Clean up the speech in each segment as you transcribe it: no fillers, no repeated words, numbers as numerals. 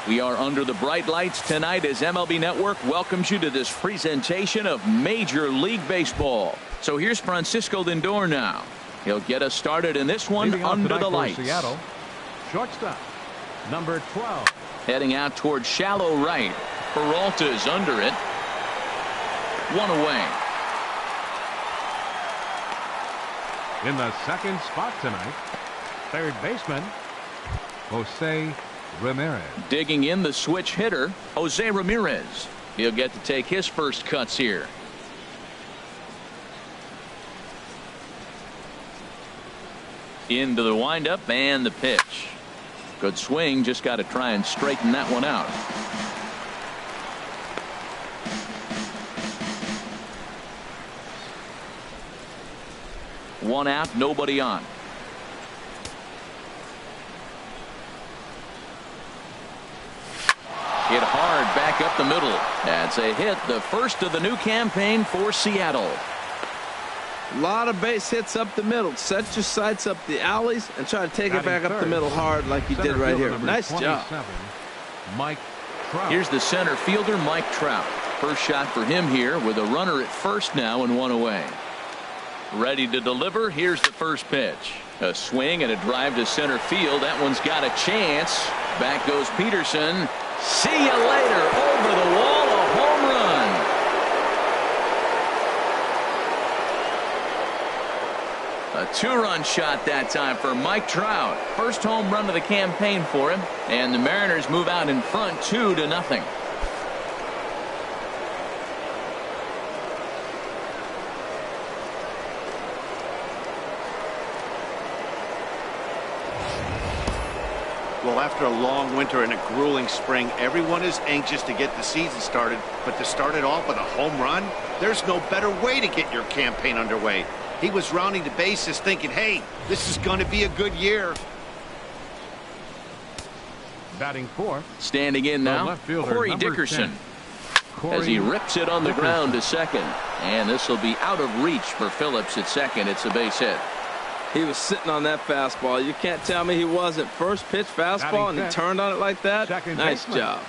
We are under the bright lights tonight as MLB Network welcomes you to this presentation of Major League Baseball. So here's Francisco Lindor now. He'll get us started in this one under the lights. Seattle, shortstop, number 12. Heading out toward shallow right. Peralta's under it. One away. In the second spot tonight, third baseman, Jose Ramirez. Digging in the switch hitter, Jose Ramirez. He'll get to take his first cuts here. Into the windup and the pitch. Good swing, just got to try and straighten that one out. One out, nobody on. Hit hard back up the middle. That's a hit, the first of the new campaign for Seattle. A lot of base hits up the middle. Set your sights up the alleys and try to take it back up the middle hard like you did right here. Nice job. Mike Trout. Here's the center fielder, Mike Trout. First shot for him here with a runner at first now and one away. Ready to deliver. Here's the first pitch. A swing and a drive to center field. That one's got a chance. Back goes Peterson. See you later. Over the wall, a home run. A two-run shot that time for Mike Trout. First home run of the campaign for him. And the Mariners move out in front 2-0. Well, after a long winter and a grueling spring, everyone is anxious to get the season started. But to start it off with a home run, there's no better way to get your campaign underway. He was rounding the bases thinking, hey, this is going to be a good year. Batting fourth. Standing in now, Corey Dickerson. As he rips it on the ground to second. And this will be out of reach for Phillips at second. It's a base hit. He was sitting on that fastball. You can't tell me he wasn't. First pitch fastball and he turned on it like that. Nice job.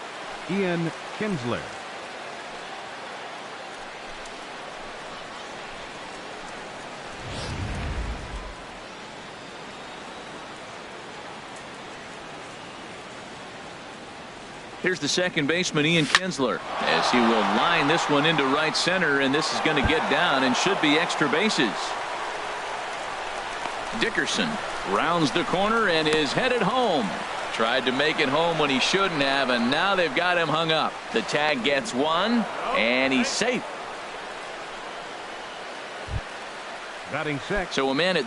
Ian Kinsler. Here's the second baseman, Ian Kinsler, as he will line this one into right center, and this is going to get down and should be extra bases. Dickerson rounds the corner and is headed home. Tried to make it home when he shouldn't have, and now they've got him hung up. The tag gets one, and he's safe. Batting six. So a man at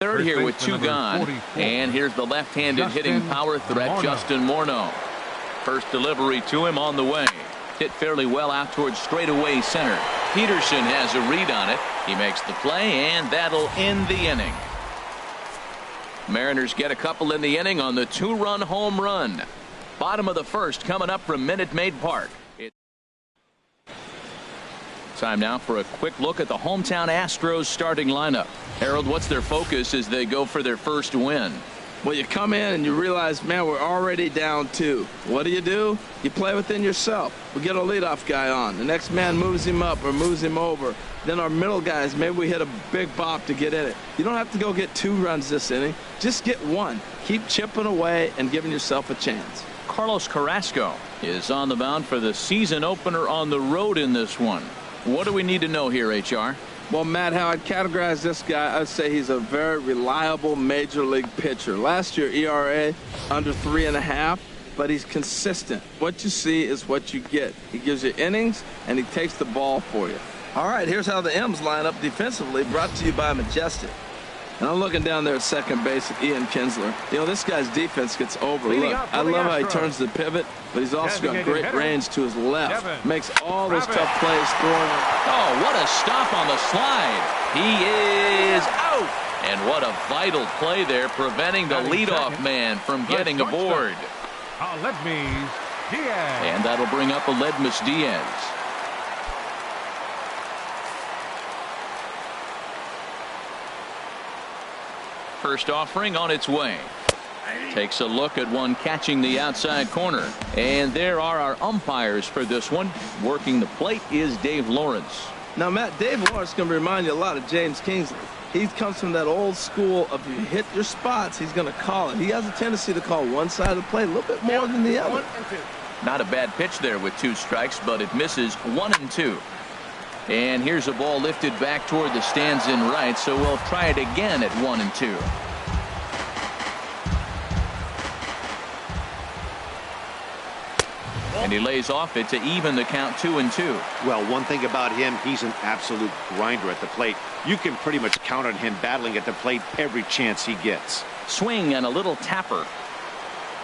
third here with two gone. And here's the left-handed hitting power threat, Justin Morneau. First delivery to him on the way. Hit fairly well out towards straightaway center. Peterson has a read on it. He makes the play, and that'll end the inning. Mariners get a couple in the inning on the two-run home run. Bottom of the first coming up from Minute Maid Park. Time now for a quick look at the hometown Astros starting lineup. Harold, what's their focus as they go for their first win? Well, you come in and you realize, man, we're already down 2. What do? You play within yourself. We get a leadoff guy on. The next man moves him up or moves him over. Then our middle guys, maybe we hit a big bop to get in it. You don't have to go get 2 runs this inning. Just get 1. Keep chipping away and giving yourself a chance. Carlos Carrasco is on the mound for the season opener on the road in this one. What do we need to know here, HR? Well, Matt, how I'd categorize this guy, I'd say he's a very reliable major league pitcher. Last year, ERA under 3.5, but he's consistent. What you see is what you get. He gives you innings, and he takes the ball for you. All right, here's how the M's line up defensively, brought to you by Majestic. And I'm looking down there at second base at Ian Kinsler. You know, this guy's defense gets overlooked. I love how he turns the pivot, but he's also got great range to his left. Makes all those tough plays throwing. Oh, what a stop on the slide. He is out. And what a vital play there, preventing the leadoff man from getting aboard. Aledmys Diaz. And that'll bring up Aledmys Diaz. First offering on its way. Takes a look at one catching the outside corner. And there are our umpires for this one. Working the plate is Dave Lawrence. Now, Matt, Dave Lawrence is going to remind you a lot of James Kingsley. He comes from that old school of you hit your spots, he's going to call it. He has a tendency to call one side of the plate a little bit more than the other. Not a bad pitch there with 2 strikes, but it misses 1-2. And here's a ball lifted back toward the stands in right, so we'll try it again at 1-2. And he lays off it to even the count 2-2. Well, one thing about him, he's an absolute grinder at the plate. You can pretty much count on him battling at the plate every chance he gets. Swing and a little tapper.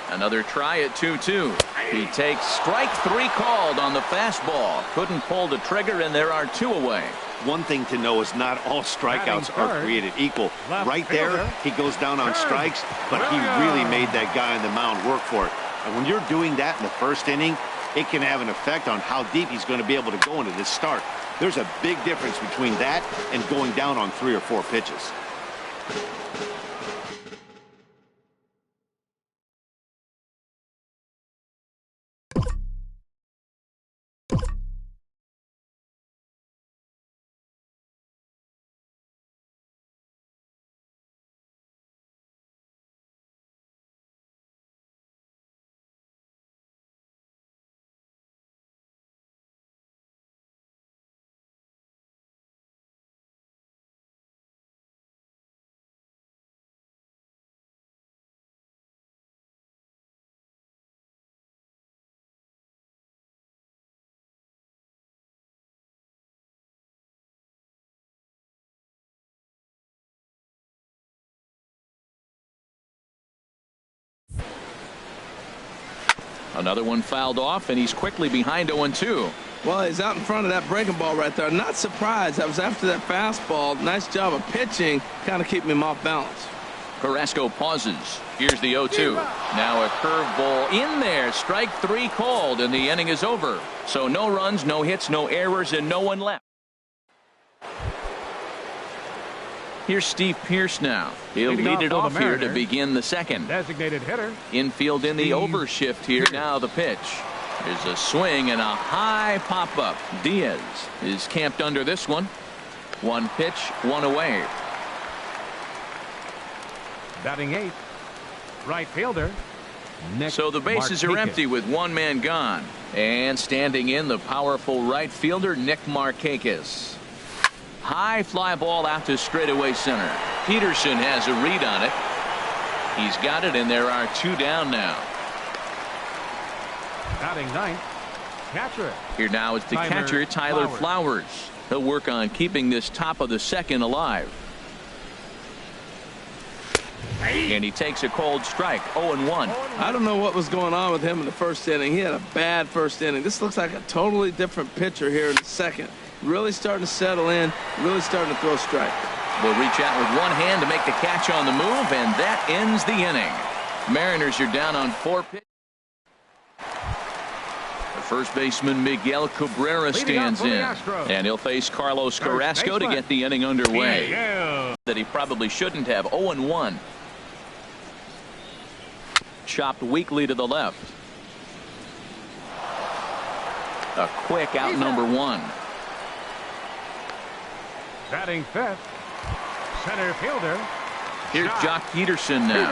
Another try at 2-2. He takes strike 3 called on the fastball. Couldn't pull the trigger, and there are 2 away. One thing to know is not all strikeouts are created equal. Right there, he goes down on strikes, but he really made that guy on the mound work for it. And when you're doing that in the first inning, it can have an effect on how deep he's going to be able to go into this start. There's a big difference between that and going down on 3 or 4 pitches. Another one fouled off, and he's quickly behind 0-2. Well, he's out in front of that breaking ball right there. Not surprised. That was after that fastball. Nice job of pitching, kind of keeping him off balance. Carrasco pauses. Here's the 0-2. Now a curveball in there. Strike 3 called, and the inning is over. So no runs, no hits, no errors, and no one left. Here's Steve Pearce now. He'll lead it off here to begin the second. Designated hitter. Infield in the overshift here. Now the pitch. There's a swing and a high pop-up. Diaz is camped under this one. 1 pitch, 1 away. Batting 8th. Right fielder. So the bases are empty with 1 man gone. And standing in, the powerful right fielder, Nick Markakis. High fly ball out to straightaway center. Peterson has a read on it. He's got it, and there are 2 down now. Batting 9th. Catcher. Here now is the catcher, Tyler Flowers. He'll work on keeping this top of the second alive. And he takes a cold strike. 0-1. I don't know what was going on with him in the first inning. He had a bad first inning. This looks like a totally different pitcher here in the second. Really starting to settle in, really starting to throw strikes. Will reach out with 1 hand to make the catch on the move, and that ends the inning. Mariners are down on 4 pitches. The first baseman Miguel Cabrera stands in, and he'll face Carlos Carrasco to get the inning underway. That he probably shouldn't have. 0-1. Chopped weakly to the left. A quick out number 1. Batting 5th. Center fielder. Here's Jock Peterson now.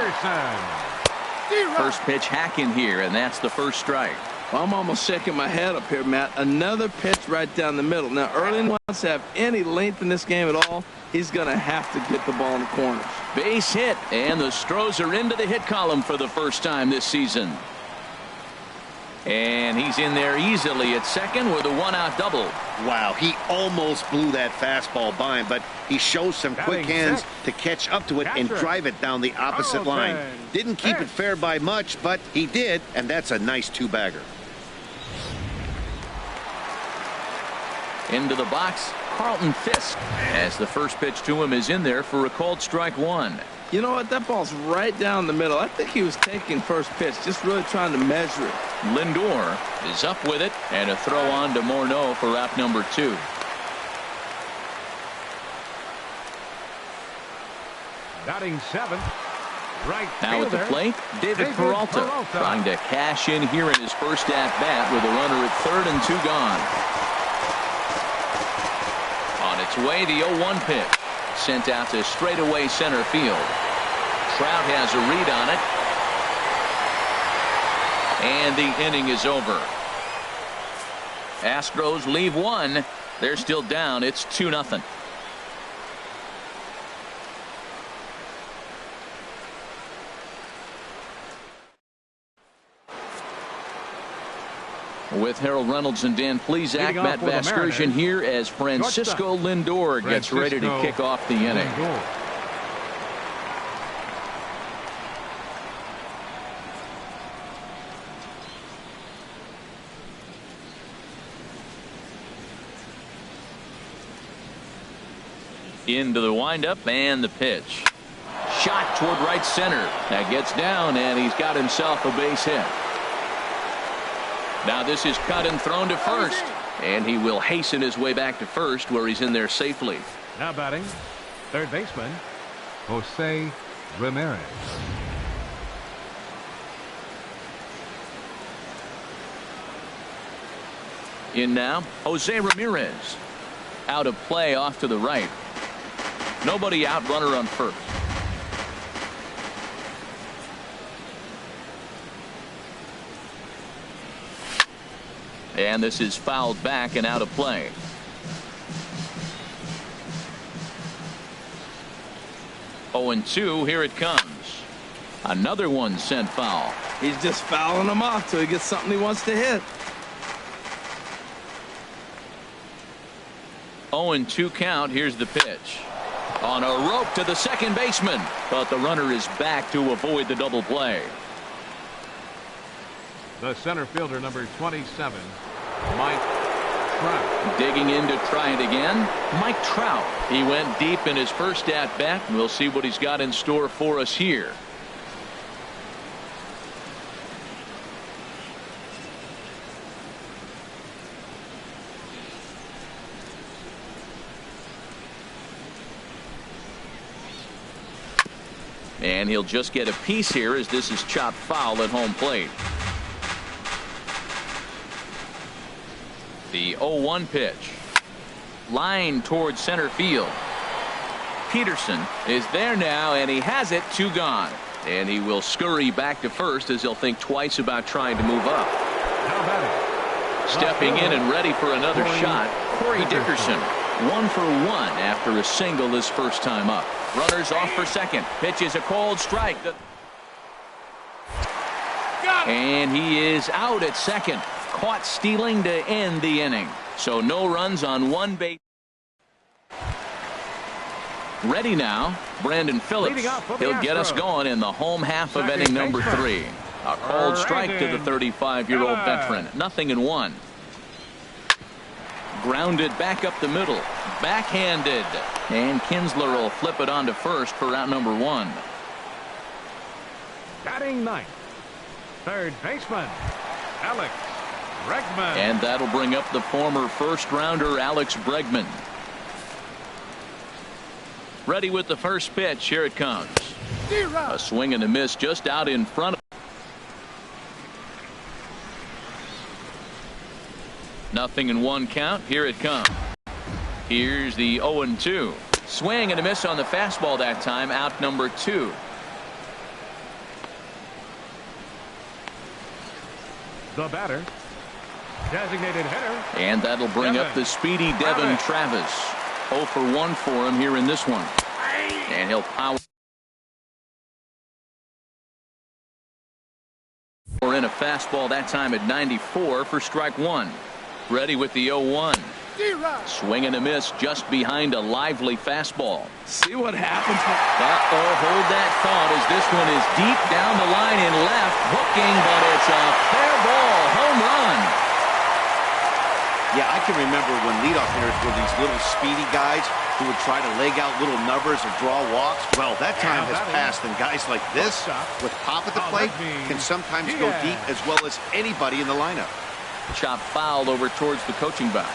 First pitch hack in here, and that's the first strike. Well, I'm almost shaking my head up here, Matt. Another pitch right down the middle. Now, Erling wants to have any length in this game at all. He's going to have to get the ball in the corners. Base hit, and the Stros are into the hit column for the first time this season. And he's in there easily at second with a 1-out double. Wow, he almost blew that fastball by him, but he shows some quick hands to catch up to it and drive it down the opposite line. Didn't keep it fair by much, but he did, and that's a nice 2-bagger. Into the box, Carlton Fisk, as the first pitch to him is in there for a called strike 1. You know what? That ball's right down the middle. I think he was taking first pitch, just really trying to measure it. Lindor is up with it, and a throw on to Morneau for out number 2. Batting seventh. Right Now at the fielder, plate, David Peralta trying to cash in here in his first at-bat with a runner at third and 2 gone. On its way, the 0-1 pitch. Sent out to straightaway center field. Trout has a read on it. And the inning is over. Astros leave one. They're still down. It's 2-0. With Harold Reynolds and Dan Plesac, Matt Vasgersian here as Francisco Lindor gets ready to kick off the inning. Into the windup and the pitch. Shot toward right center. That gets down and he's got himself a base hit. Now this is cut and thrown to first, and he will hasten his way back to first where he's in there safely. Now batting third baseman Jose Ramirez. In now, Jose Ramirez. Out of play off to the right. Nobody out, runner on first. And this is fouled back and out of play. Oh, and 2, here it comes. Another one sent foul. He's just fouling them off till he gets something he wants to hit. 0-2 count. Here's the pitch. On a rope to the second baseman, but the runner is back to avoid the double play. The center fielder, number 27, Mike Trout. Digging in to try it again, Mike Trout. He went deep in his first at-bat, and we'll see what he's got in store for us here. And he'll just get a piece here as this is chopped foul at home plate. The 0-1 pitch. Line towards center field. Peterson is there now, and he has it. 2 gone. And he will scurry back to first as he'll think twice about trying to move up. How about it? Stepping in and ready for another shot, Corey Dickerson. 1 for 1 after a single his first time up. Runners off for second. Pitch is a cold strike. And he is out at second. Caught stealing to end the inning. So no runs on one base. Ready now, Brandon Phillips. He'll get us going in the home half of inning number 3. A cold strike to the 35-year-old veteran. 0-1. Grounded back up the middle. Backhanded. And Kinsler will flip it on to first for out number 1. Batting ninth, third baseman Alex Bregman. And that'll bring up the former first-rounder Alex Bregman. Ready with the first pitch. Here it comes. A swing and a miss just out in front. 0-1 count. Here it comes. Here's the 0-2. Swing and a miss on the fastball that time. Out number 2. The batter, designated hitter. And that'll bring up the speedy Devin Travis. 0 for 1 for him here in this one. And he'll power in a fastball that time at 94 for strike 1. Ready with the 0-1. Swing and a miss just behind a lively fastball. See what happens. Hold that thought as this one is deep down the line in left. Hooking, but it's a fair ball. Home run. Yeah, I can remember when leadoff hitters were these little speedy guys who would try to leg out little numbers or draw walks. Well, that time has passed, and guys like this, with pop at the plate, can sometimes go deep as well as anybody in the lineup. Chop fouled over towards the coaching box.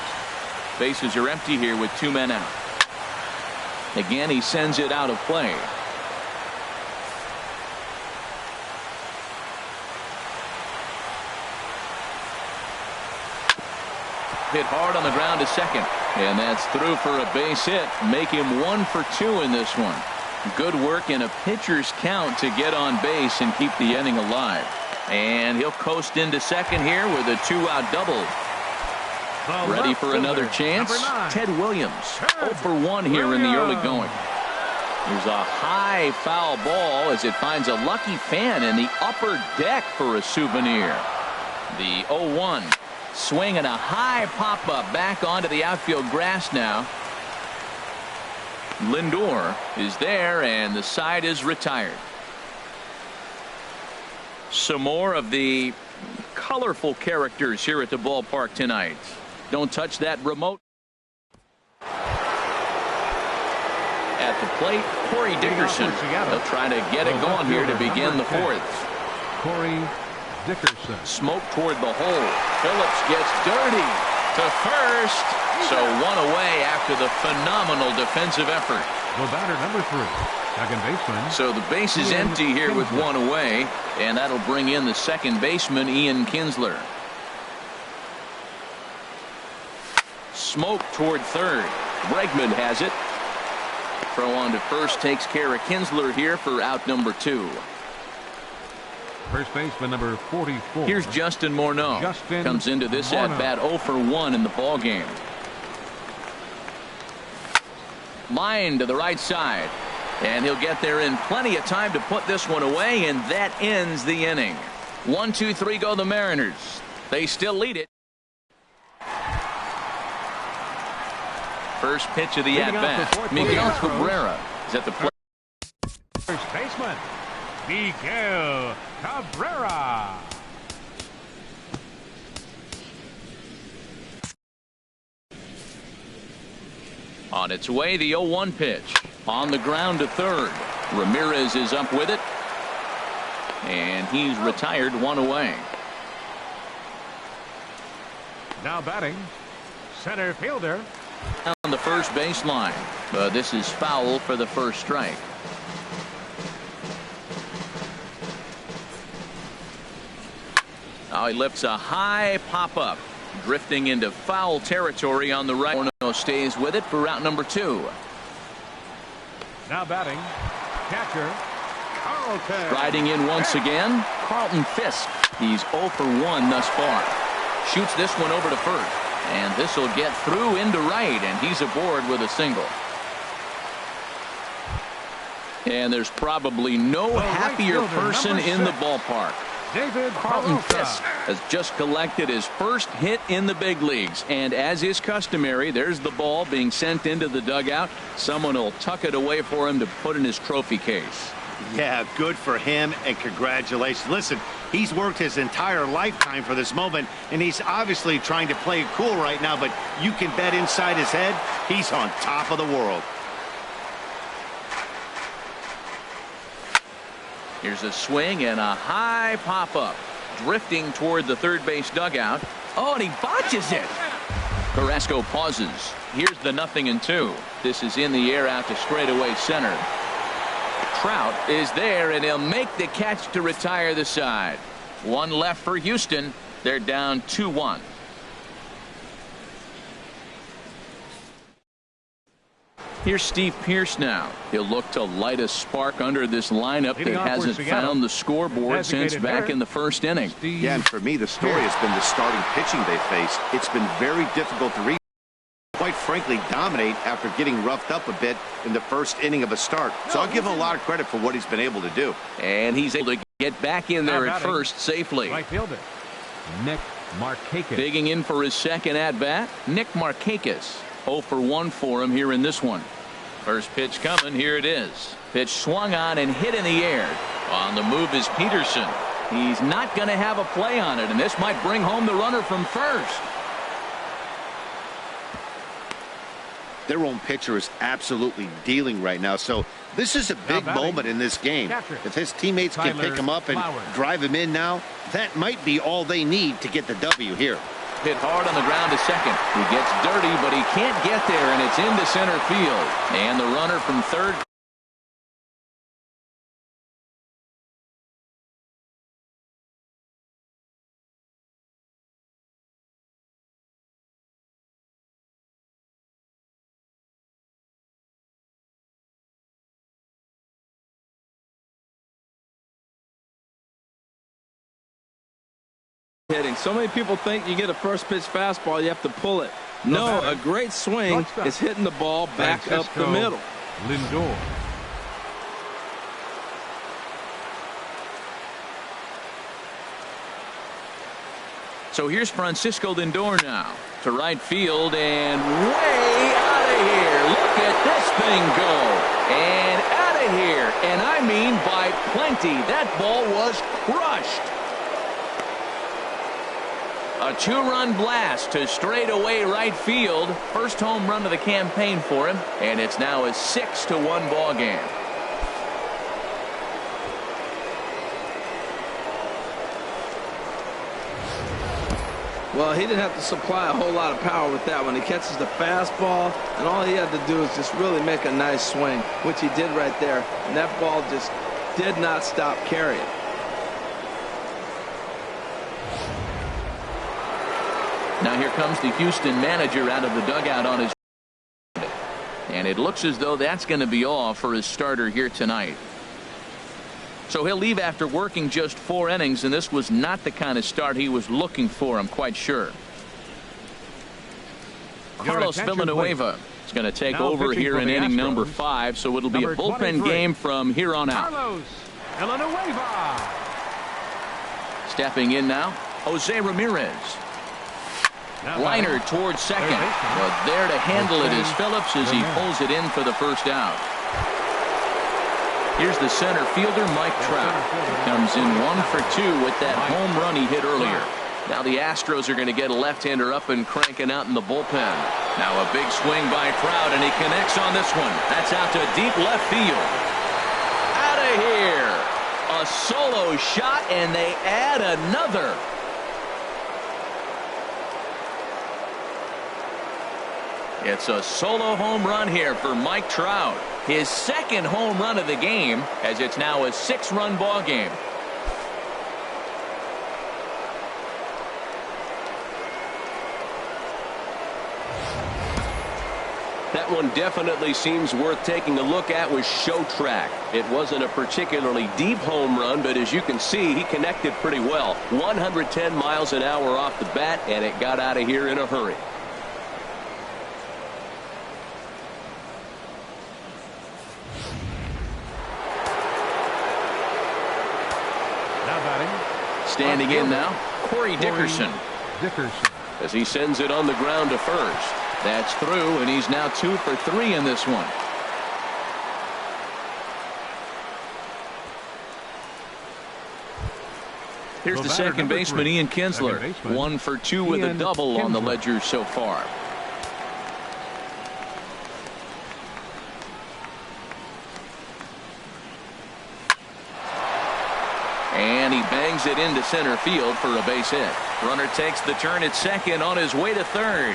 Bases are empty here with 2 men out. Again, he sends it out of play. Hit hard on the ground to second. And that's through for a base hit. Make him 1 for 2 in this one. Good work in a pitcher's count to get on base and keep the inning alive. And he'll coast into second here with a 2-out double. Ready for another chance. Ted Williams. 0 for 1 here in the early going. There's a high foul ball as it finds a lucky fan in the upper deck for a souvenir. The 0-1 swing and a high pop-up back onto the outfield grass now. Lindor is there and the side is retired. Some more of the colorful characters here at the ballpark tonight. Don't touch that remote. At the plate, Corey Dickerson. He'll try to get it going here to begin the fourth. Corey Dickerson. Smoke toward the hole. Phillips gets dirty to first. So 1 away after the phenomenal defensive effort. The batter number 3, second baseman. So the base is empty here with 1 away, and that'll bring in the second baseman, Ian Kinsler. Smoke toward third. Bregman has it. Throw on to first takes care of Kinsler here for out number 2. First baseman number 44. Here's Justin Morneau. Comes into this at bat 0 for 1 in the ball game. Line to the right side, and he'll get there in plenty of time to put this one away, and that ends the inning. 1, 2, 3 go the Mariners. They still lead it. First pitch of the at-bat. Miguel Cabrera is at the plate. First baseman, Miguel Cabrera. On its way, the 0-1 pitch. On the ground to third. Ramirez is up with it. And he's retired 1 away. Now batting, center fielder. On the first baseline. But this is foul for the first strike. Now he lifts a high pop-up. Drifting into foul territory on the right. Morneau stays with it for route number 2. Now batting, catcher, Carlton. Riding in once again, Carlton Fisk. He's 0 for 1 thus far. Shoots this one over to first. And this will get through into right, and he's aboard with a single. And there's probably no happier person in the ballpark. David Carlton Peralta Fisk has just collected his first hit in the big leagues, and as is customary, there's the ball being sent into the dugout. Someone will tuck it away for him to put in his trophy case. Yeah, good for him, and congratulations. Listen, he's worked his entire lifetime for this moment, and he's obviously trying to play it cool right now, but you can bet inside his head, he's on top of the world. Here's a swing and a high pop-up. Drifting toward the third base dugout. Oh, and he botches it. Carrasco pauses. Here's the 0-2. This is in the air out to straightaway center. Trout is there, and he'll make the catch to retire the side. 1 left for Houston. They're down 2-1. Here's Steve Pearce now. He'll look to light a spark under this lineup that hasn't found the scoreboard since back in the first inning. Yeah, and for me, the story has been the starting pitching they face. It's been very difficult to read. Quite frankly, dominate after getting roughed up a bit in the first inning of a start. So I'll give him a lot of credit for what he's been able to do. And he's able to get back in there at first safely. Right fielder, Nick Markakis. Digging in for his second at-bat, Nick Markakis. 0 for 1 for him here in this one. First pitch coming. Here it is. Pitch swung on and hit in the air. On the move is Peterson. He's not going to have a play on it, and this might bring home the runner from first. Their own pitcher is absolutely dealing right now, so this is a big moment in this game. If his teammates can pick him up and drive him in now, that might be all they need to get the W here. Hit hard on the ground to second. He gets dirty, but he can't get there, and it's into center field. And the runner from third hitting. So many people think you get a first pitch fastball, you have to pull it. No, a great swing is hitting the ball back up the middle. Lindor. So here's Francisco Lindor now to right field and way out of here. Look at this thing go. And out of here. And I mean by plenty. That ball was crushed. A two-run blast to straightaway right field. First home run of the campaign for him. And it's now a 6-1 ball game. Well, he didn't have to supply a whole lot of power with that one. He catches the fastball, and all he had to do is just really make a nice swing, which he did right there. And that ball just did not stop carrying. Now here comes the Houston manager out of the dugout on his. And it looks as though that's going to be all for his starter here tonight. So he'll leave after working just 4 innings, and this was not the kind of start he was looking for, I'm quite sure. Carlos Villanueva is going to take over here in inning number 5, so it'll be a bullpen game from here on out. Carlos Villanueva. Stepping in now, Jose Ramirez. Liner towards second, but there to handle it is Phillips as he pulls it in for the first out. Here's the center fielder, Mike Trout. Comes in 1 for 2 with that home run he hit earlier. Now the Astros are going to get a left-hander up and cranking out in the bullpen. Now a big swing by Trout, and he connects on this one. That's out to deep left field. Out of here. A solo shot, and they add another. It's a solo home run here for Mike Trout. His second home run of the game, as it's now a 6-run ball game. That one definitely seems worth taking a look at with Show Track. It wasn't a particularly deep home run, but as you can see, he connected pretty well. 110 miles an hour off the bat, and it got out of here in a hurry. Standing in now, Corey Dickerson. As he sends it on the ground to first. That's through, and he's now 2 for 3 in this one. Here's the second baseman, Ian Kinsler. 1 for 2 with a double on the ledger so far. And he bangs it into center field for a base hit. Runner takes the turn at second on his way to third.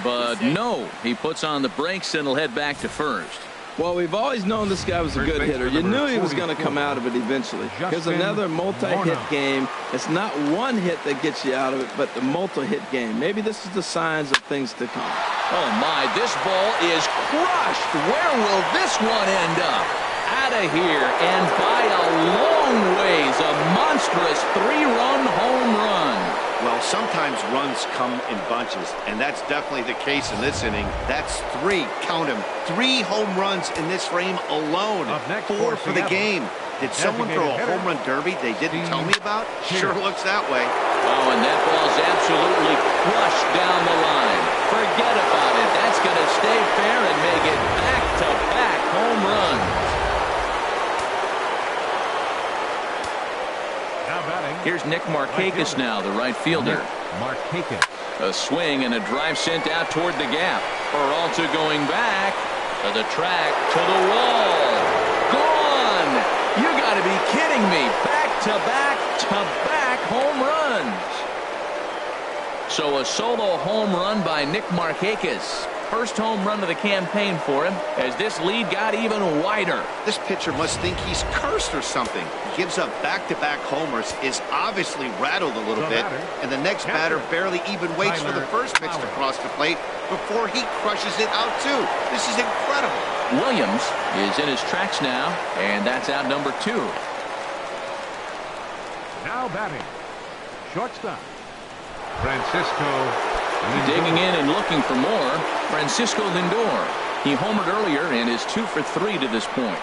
But no, he puts on the brakes and will head back to first. Well, we've always known this guy was a good hitter. You knew he was going to come out of it eventually. Here's another multi-hit game. It's not one hit that gets you out of it, but the multi-hit game. Maybe this is the signs of things to come. Oh, my, this ball is crushed. Where will this one end up? Out of here, and by a long ways, a monstrous 3-run home run. Well, sometimes runs come in bunches, and that's definitely the case in this inning. That's 3, count them, 3 home runs in this frame alone. 4 for the game. Did someone throw a home run derby they didn't tell me about? Sure looks that way. Oh, and that ball's absolutely crushed down the line. Forget about it. That's going to stay fair and make it back-to-back home runs. Here's Nick Markakis now, the right fielder. A swing and a drive sent out toward the gap. Peralta going back to the track, to the wall. Gone! You got to be kidding me. Back-to-back home runs. So a solo home run by Nick Markakis. First home run of the campaign for him as this lead got even wider. This pitcher must think he's cursed or something. He gives up back-to-back homers, is obviously rattled a little bit, and the next batter barely even waits for the first pitch to cross the plate before he crushes it out too. This is incredible. Williams is in his tracks now, and that's out number 2. Now batting, shortstop, Francisco Lindor. Digging in and looking for more, Francisco Lindor. He homered earlier and is 2 for 3 to this point.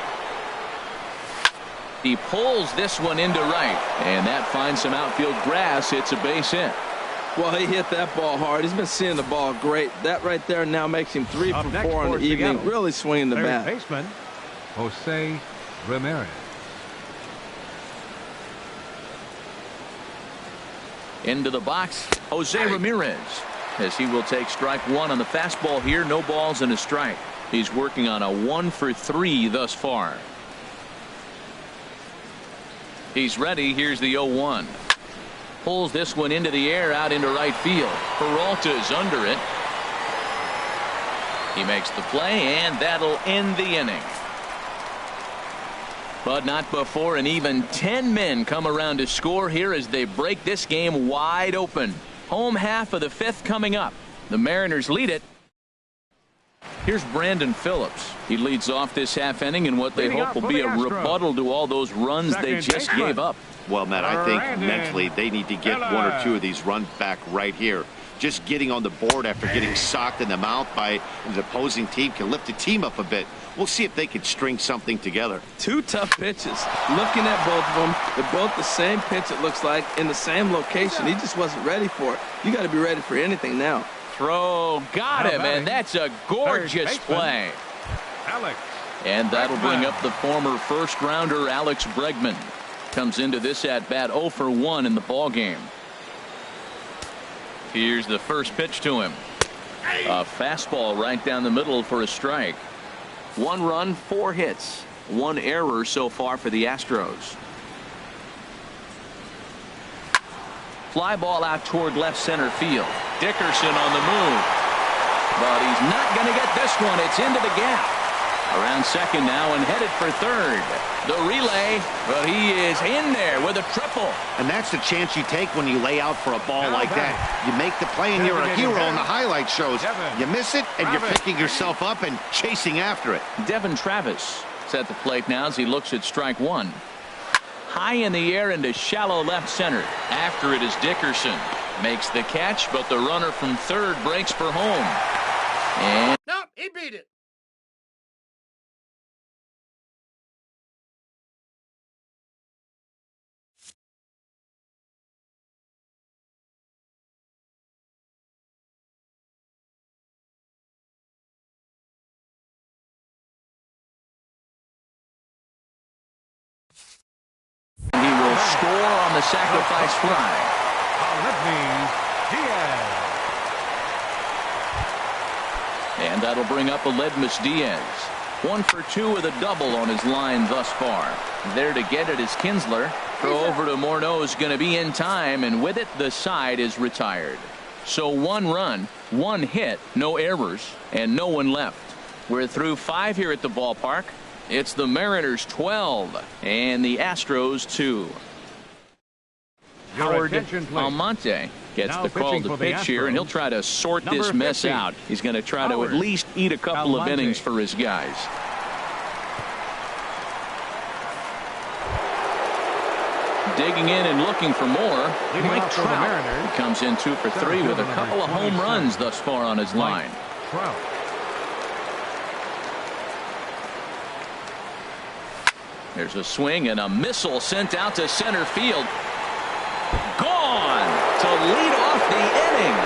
He pulls this one into right, and that finds some outfield grass. It's a base hit. Well, he hit that ball hard. He's been seeing the ball great. That right there now makes him 3 for 4 in the evening. Seattle, really swinging the bat. Third baseman, Jose Ramirez. Into the box, Jose Ramirez, as he will take strike one on the fastball here. No balls and a strike. He's working on a 1 for 3 thus far. He's ready. Here's the 0-1. Pulls this one into the air out into right field. Peralta's under it. He makes the play, and that'll end the inning. But not before an even 10 men come around to score here as they break this game wide open. Home half of the 5th coming up. The Mariners lead it. Here's Brandon Phillips. He leads off this half inning in what they hope will be a rebuttal to all those runs they just gave up. Well, Matt, I think mentally they need to get 1 or 2 of these runs back right here. Just getting on the board after getting socked in the mouth by the opposing team can lift the team up a bit. We'll see if they can string something together. 2 tough pitches. Looking at both of them, they're both the same pitch, it looks like, in the same location. He just wasn't ready for it. You got to be ready for anything now. Throw, got him, and that's a gorgeous play. Alex And that'll Bregman. bring up the former first-rounder Alex Bregman. Comes into this at-bat 0 for 1 in the ballgame. Here's the first pitch to him. A fastball right down the middle for a strike. 1 run, 4 hits. 1 error so far for the Astros. Fly ball out toward left center field. Dickerson on the move. But he's not going to get this one. It's into the gap. Around second now and headed for third. The relay, but he is in there with a triple. And that's the chance you take when you lay out for a ball like that. You make the play and you're a hero in the highlight shows. You miss it and you're picking yourself up and chasing after it. Devin Travis is at the plate now as he looks at strike one. High in the air into shallow left center. After it is Dickerson. Makes the catch, but the runner from third breaks for home. And Nope, he beat it. he will score on the sacrifice fly. And that'll bring up Aledmys Diaz. 1 for 2 with a double on his line thus far. There to get it is Kinsler. Throw over to Morneau is going to be in time, and with it the side is retired. So 1 run, 1 hit, no errors, and no one left. We're through 5 here at the ballpark. It's the Mariners 12 and the Astros 2. Howard Almonte gets Now the call pitching to for the pitch here, and he'll try to sort Number this mess 50, out. He's going to try to Howard at least eat a couple of Almonte. innings for his guys. Digging in and looking for more. Mike Trout. He comes in 2 for 3 with a couple of home runs thus far on his line. Trout. There's a swing and a missile sent out to center field. Gone to lead off the inning.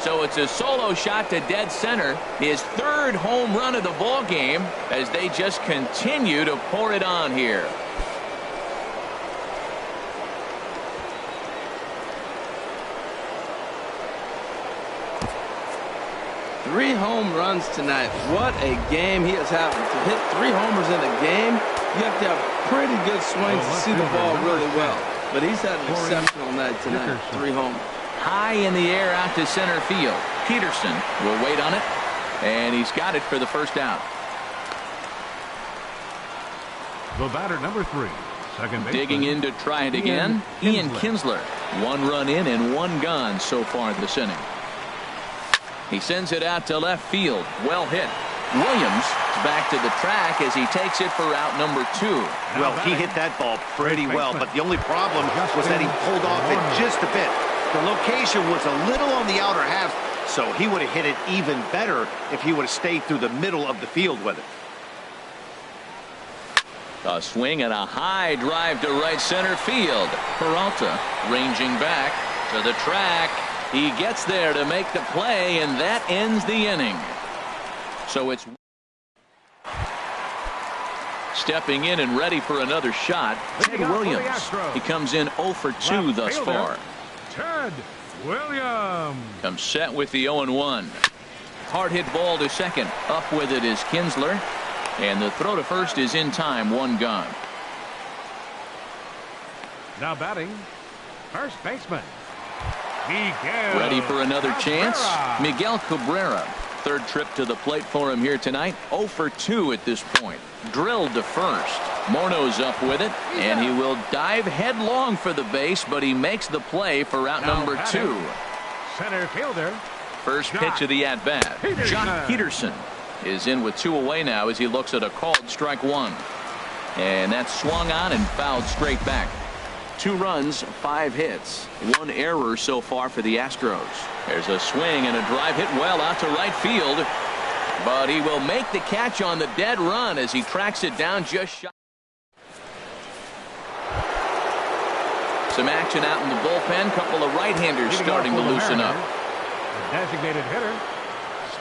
So it's a solo shot to dead center. His 3rd home run of the ball game as they just continue to pour it on here. Three home runs tonight. What a game he has having. To hit 3 homers in a game, you have to have pretty good swings to see the ball really well. But he's had an exceptional night tonight. 3 homers. High in the air out to center field. Peterson will wait on it, and he's got it for the first out. The batter, number 3, second baseman. Digging in to try it again, Ian Kinsler. 1 run in and 1 gone so far this inning. He sends it out to left field. Well hit. Williams is back to the track as he takes it for out number 2. Well, he hit that ball pretty well, but the only problem was that he pulled off it just a bit. The location was a little on the outer half, so he would have hit it even better if he would have stayed through the middle of the field with it. A swing and a high drive to right center field. Peralta ranging back to the track. He gets there to make the play, and that ends the inning. So it's stepping in and ready for another shot, Ted Williams. He comes in 0 for 2 thus far. Ted Williams comes set with the 0-1. Hard hit ball to second. Up with it is Kinsler. And the throw to first is in time. 1 gone. now batting first baseman Miguel Ready for another chance. Cabrera. Miguel Cabrera. Third trip to the plate for him here tonight. 0 for 2 at this point. Drilled to first. Morno's up with it, and he will dive headlong for the base, but he makes the play for out Now number batting, 2. center fielder First Jock pitch of the at-bat. Peterson. Jock Peterson is in with 2 away now as he looks at a called strike 1. And that's swung on and fouled straight back. 2 runs, 5 hits, 1 error so far for the Astros. There's a swing and a drive hit well out to right field. But he will make the catch on the dead run as he tracks it down just shy. Some action out in the bullpen. Couple of right-handers Leading starting off to for the loosen up. Mariners, the designated hitter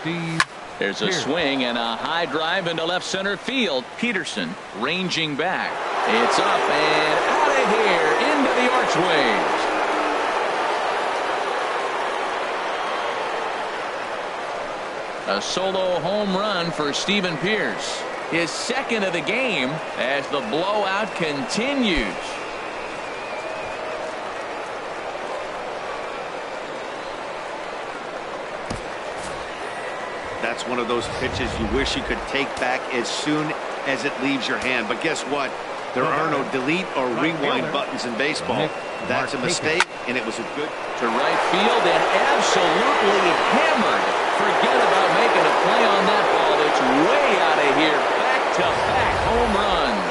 Steve There's a Pierce. swing and a high drive into left center field. Peterson ranging back. It's up and out of here into the archways. A solo home run for Steven Pierce. His second of the game as the blowout continues. That's one of those pitches you wish you could take back as soon as it leaves your hand. But guess what? There are no delete or rewind buttons in baseball. That's a mistake, and it was a good To right field and absolutely hammered. Forget about making a play on that ball. It's way out of here. Back-to-back home runs.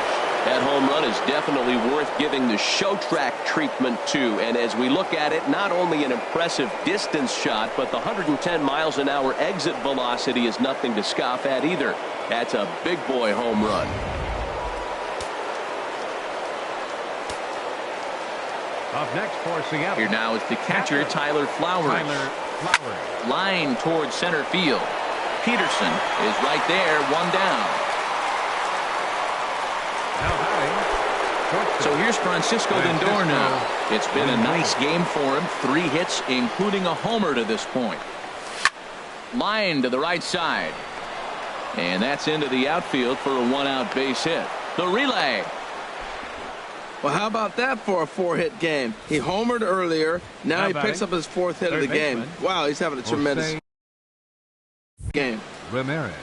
That home run is definitely worth giving the show track treatment to. And as we look at it, not only an impressive distance shot, but the 110 miles an hour exit velocity is nothing to scoff at either. That's a big boy home run. up next for Seattle. Here now is the catcher, Tyler Flowers. Line towards center field. Peterson is right there, 1 down. Now batting So here's Francisco Lindor now. It's been a nice game for him. 3 hits, including a homer to this point. Line to the right side. And that's into the outfield for a 1-out base hit. The relay. Well, how about that for a 4-hit game? He homered earlier. Now How he about picks it? up his 4th hit of the Third game. baseman. Wow, he's having a tremendous Jose game. Ramirez.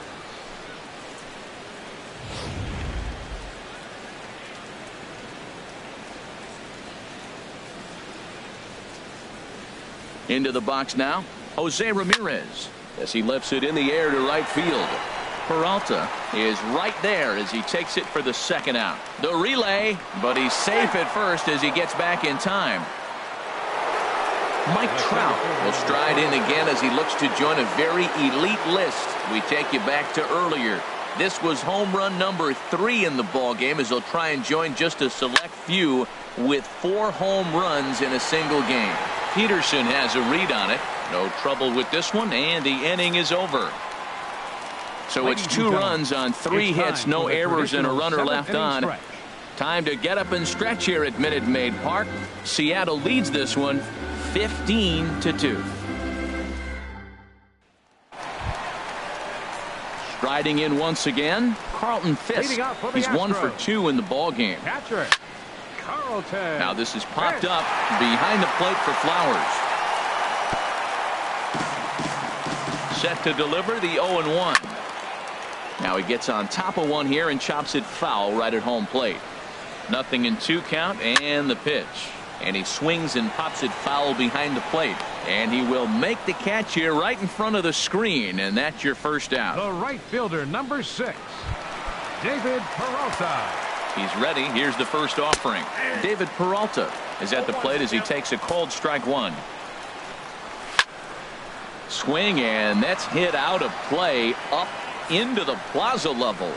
Into the box now, Jose Ramirez as he lifts it in the air to right field. Peralta is right there as he takes it for the 2nd out. The relay, but he's safe at first as he gets back in time. Mike Trout will stride in again as he looks to join a very elite list. We take you back to earlier. This was home run number 3 in the ball game as he'll try and join just a select few with 4 home runs in a single game. Peterson has a read on it. No trouble with this one, and the inning is over. So it's 2 runs on 3 hits, no errors, and a runner left on. Time to get up and stretch here at Minute Maid Park. Seattle leads this one 15-2. Striding in once again, Carlton Fisk. Leading off for the He's 1 for Astros. 2 in the ball game. Catcher Carlton. Now this is popped up behind the plate for Flowers. Set to deliver the 0-1. Now he gets on top of one here and chops it foul right at home plate. 0-2 count, and the pitch. And he swings and pops it foul behind the plate. And he will make the catch here right in front of the screen. And that's your first out. The right fielder, number 6, David Peralta. He's ready. Here's the first offering. David Peralta is at the plate as he takes a called strike one. Swing, and that's hit out of play up into the plaza level.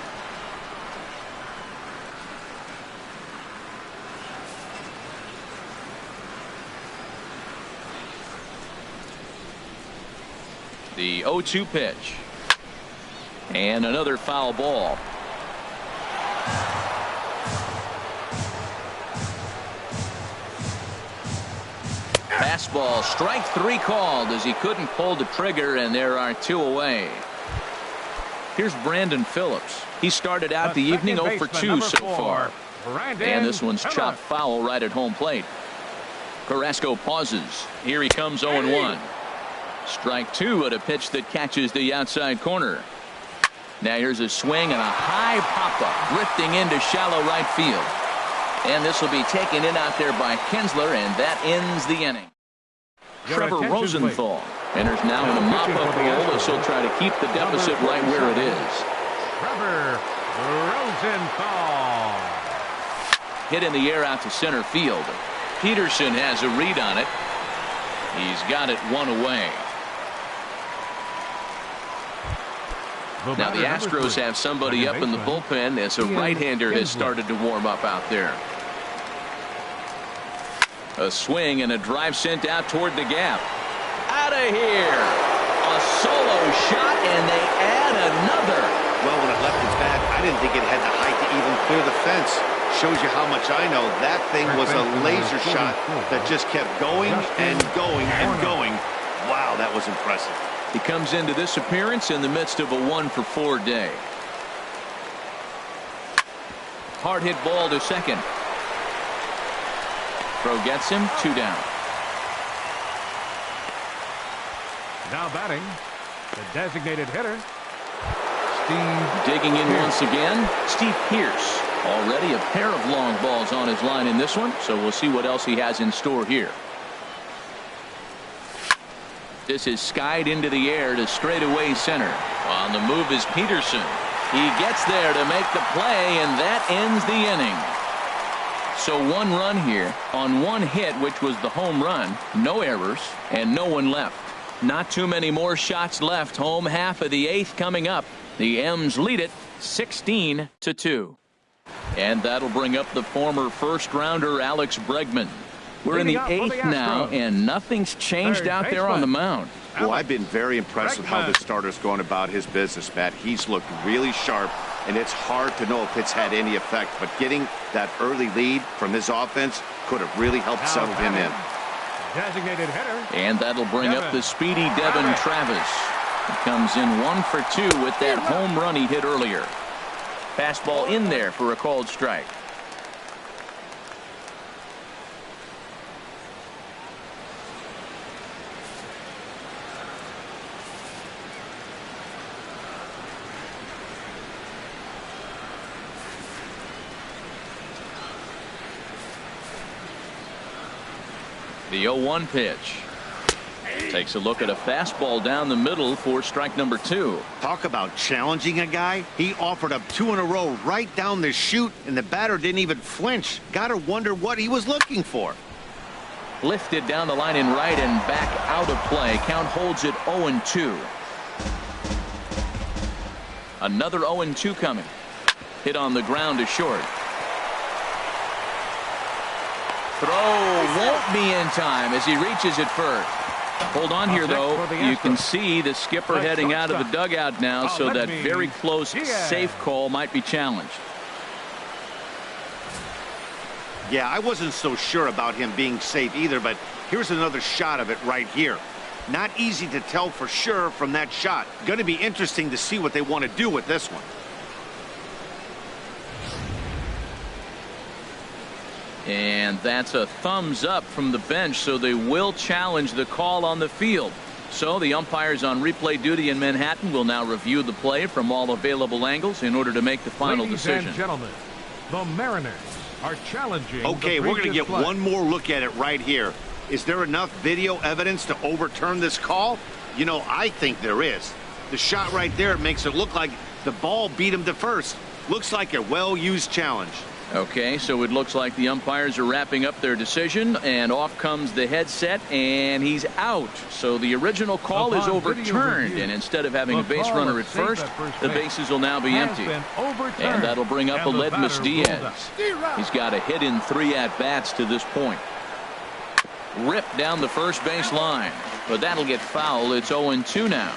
The 0-2 pitch. And another foul ball. Fastball, strike 3 called as he couldn't pull the trigger, and there are 2 away. Here's Brandon Phillips. He started out the evening 0 for 2 so far. And this one's chopped foul right at home plate. Carrasco pauses. Here he comes 0-1. Strike 2 at a pitch that catches the outside corner. Now here's a swing and a high pop-up drifting into shallow right field. And this will be taken in out there by Kinsler, and that ends the inning. Trevor Rosenthal enters now in a mop-up role as he'll try to keep the deficit right where it is. Trevor Rosenthal. Hit in the air out to center field. Peterson has a read on it. He's got it 1 away. Now the Astros have somebody up in the bullpen as a right-hander has started to warm up out there. A swing and a drive sent out toward the gap. Out of here. A solo shot, and they add another. Well, when it left its bat, I didn't think it had the height to even clear the fence. Shows you how much I know. That thing was a laser shot that just kept going and going and going. Wow, that was impressive. He comes into this appearance in the midst of a 1-for-4 day. Hard hit ball to second. Throw gets him, 2 down. Now batting, the designated hitter, Steve. Digging in once again, Steve Pearce. Already a pair of long balls on his line in this one, so we'll see what else he has in store here. This is skied into the air to straightaway center. On the move is Peterson. He gets there to make the play, and that ends the inning. So 1 run here on 1 hit, which was the home run. No errors and no one left. Not too many more shots left. Home half of the 8th coming up. The M's lead it 16-2. And that'll bring up the former first-rounder Alex Bregman. We're in the 8th now, and nothing's changed out there on the mound. Well, I've been very impressed with how this starter's going about his business, Matt. He's looked really sharp, and it's hard to know if it's had any effect. But getting that early lead from his offense could have really helped settle him in. designated hitter. And that'll bring up the speedy Devin Travis. He comes in 1 for 2 with that home run he hit earlier. Fastball in there for a called strike. The 0-1 pitch. Takes a look at a fastball down the middle for strike number 2. Talk about challenging a guy. He offered up 2 in a row right down the chute, and the batter didn't even flinch. Gotta wonder what he was looking for. Lifted down the line in right and back out of play. Count holds it 0-2. Another 0-2 coming. Hit on the ground to short. Throw won't be in time as he reaches it first. Hold on here, though. You can see the skipper heading out of the dugout now, so that very close, safe call might be challenged. Yeah, I wasn't so sure about him being safe either, but here's another shot of it right here. Not easy to tell for sure from that shot. Going to be interesting to see what they want to do with this one. And that's a thumbs up from the bench, so they will challenge the call on the field. So the umpires on replay duty in Manhattan will now review the play from all available angles in order to make the final decision. Ladies and gentlemen, the Mariners are challenging. Okay, we're going to get one more look at it right here. Is there enough video evidence to overturn this call? You know, I think there is. The shot right there makes it look like the ball beat him to first. Looks like a well-used challenge. Okay, so it looks like the umpires are wrapping up their decision, and off comes the headset, and he's out. So the original call is overturned, and instead of having a base runner at first, the bases will now be empty. And that'll bring up Aledmys Diaz. He's got a hit in 3 at-bats to this point. Ripped down the first base line, but that'll get foul. It's 0-2 now.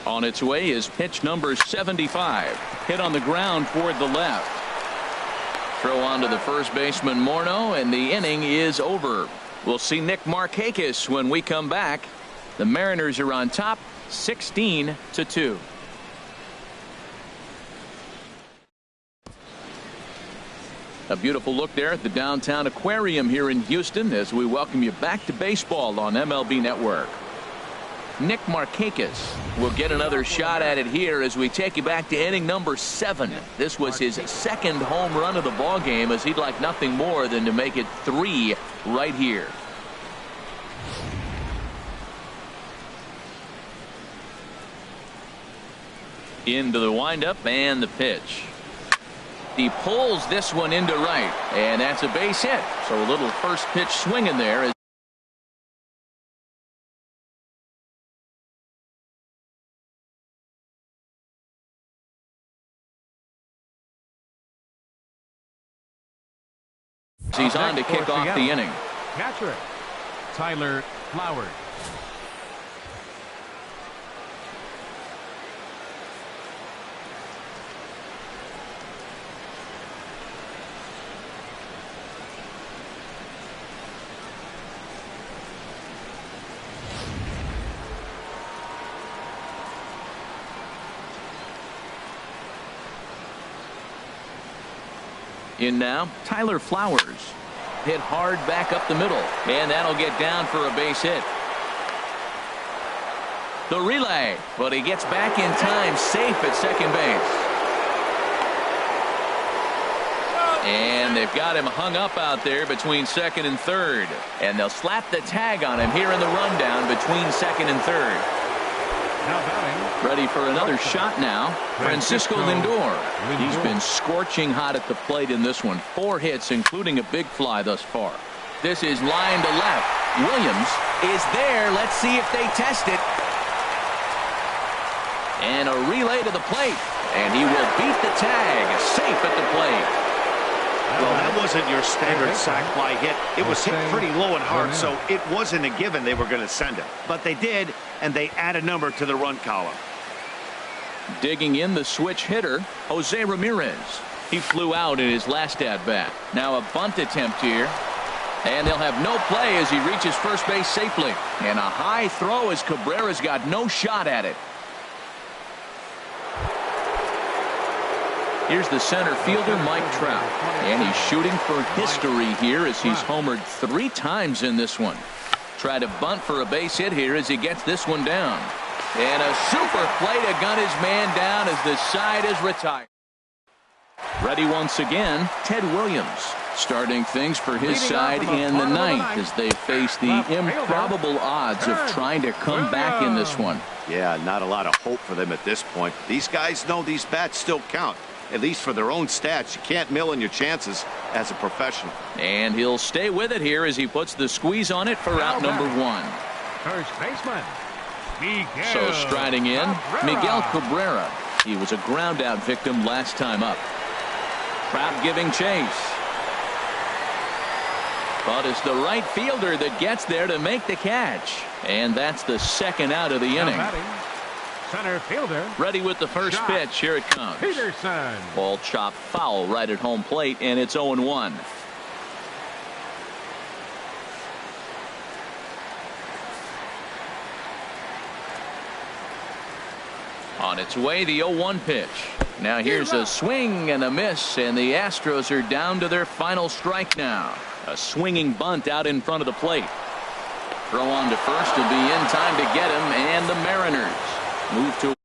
On its way is pitch number 75. Hit on the ground toward the left. Throw on to the first baseman Morneau, and the inning is over. We'll see Nick Markakis when we come back. The Mariners are on top 16-2. A beautiful look there at the downtown aquarium here in Houston as we welcome you back to baseball on MLB Network. Nick Markakis will get another shot at it here as we take you back to inning number 7. This was his second home run of the ball game, as he'd like nothing more than to make it 3 right here. Into the windup and the pitch. He pulls this one into right, and that's a base hit. So a little first pitch swing in there. He's on to kick off the inning. Catcher, Tyler Flowers. In now, Tyler Flowers. Hit hard back up the middle, and that'll get down for a base hit. The relay, but he gets back in time, safe at second base. And they've got him hung up out there between second and third. And they'll slap the tag on him here in the rundown between second and third. Ready for another shot now. Francisco Lindor. He's been scorching hot at the plate in this one. 4 hits, including a big fly thus far. This is line to left. Williams is there. Let's see if they test it. And a relay to the plate. And he will beat the tag. Safe at the plate. Well, that wasn't your standard sac fly hit. It was hit pretty low and hard, so it wasn't a given they were going to send it. But they did, and they add a number to the run column. Digging in the switch hitter, Jose Ramirez. He flew out in his last at-bat. Now a bunt attempt here. And they'll have no play as he reaches first base safely. And a high throw as Cabrera's got no shot at it. Here's the center fielder, Mike Trout. And he's shooting for history here as he's homered 3 times in this one. Try to bunt for a base hit here as he gets this one down. And a super play to gun his man down as the side is retired. Ready once again, Ted Williams. Starting things for his side in the 9th as they face the improbable odds of trying to come back in this one. Yeah, not a lot of hope for them at this point. These guys know these bats still count. At least for their own stats. You can't mill in your chances as a professional. And he'll stay with it here as he puts the squeeze on it for out number 1. First baseman, Miguel. So striding in, Miguel Cabrera. He was a ground out victim last time up. Trout giving chase. But it's the right fielder that gets there to make the catch. And that's the second out of the inning. Center fielder. Ready with the first pitch. Here it comes. Peterson. Ball chopped foul right at home plate, and it's 0-1. On its way, the 0-1 pitch. Now here's a swing and a miss, and the Astros are down to their final strike now. A swinging bunt out in front of the plate. Throw on to first will be in time to get him, and the Mariners move to